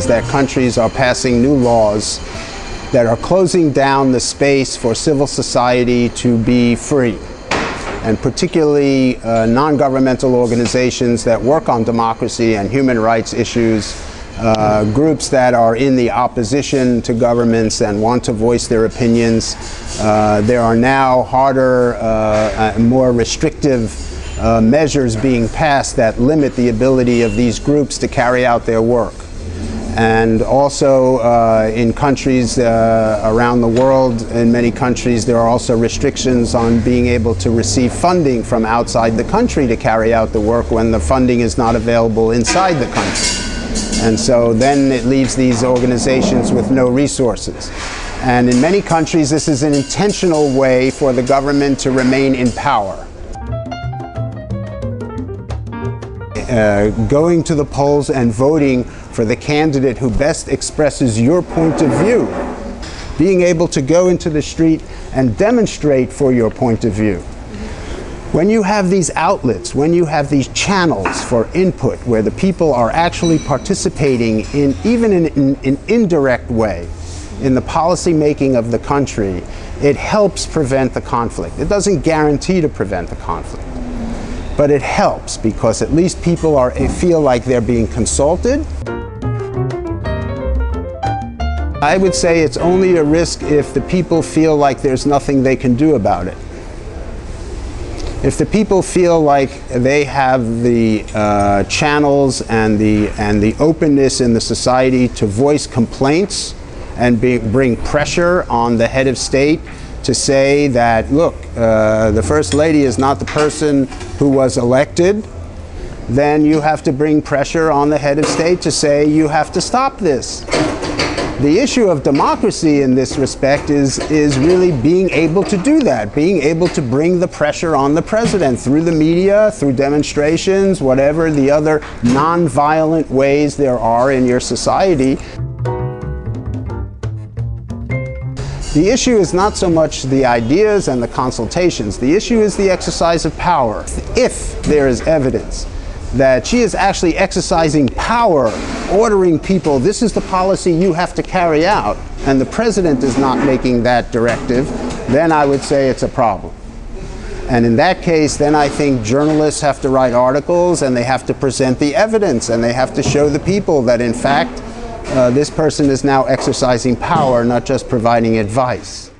That countries are passing new laws that are closing down the space for civil society to be free, and particularly non-governmental organizations that work on democracy and human rights issues, groups that are in the opposition to governments and want to voice their opinions. There are now harder, more restrictive measures being passed that limit the ability of these groups to carry out their work. And also in countries around the world, in many countries, there are also restrictions on being able to receive funding from outside the country to carry out the work when the funding is not available inside the country. And so then it leaves these organizations with no resources. And in many countries, this is an intentional way for the government to remain in power. Going to the polls and voting for the candidate who best expresses your point of view. Being able to go into the street and demonstrate for your point of view. When you have these outlets, when you have these channels for input where the people are actually participating in, even in an indirect way, in the policy making of the country, it helps prevent the conflict. It doesn't guarantee to prevent the conflict, but it helps because at least people feel like they're being consulted. I would say it's only a risk if the people feel like there's nothing they can do about it. If the people feel like they have the channels and the openness in the society to voice complaints and bring pressure on the head of state to say that, look, the First Lady is not the person who was elected, then you have to bring pressure on the head of state to say you have to stop this. The issue of democracy in this respect is really being able to do that, being able to bring the pressure on the president through the media, through demonstrations, whatever the other non-violent ways there are in your society. The issue is not so much the ideas and the consultations. The issue is the exercise of power. If there is evidence that she is actually exercising power, ordering people, this is the policy you have to carry out, and the president is not making that directive, then I would say it's a problem. And in that case, then I think journalists have to write articles and they have to present the evidence and they have to show the people that in fact this person is now exercising power, not just providing advice.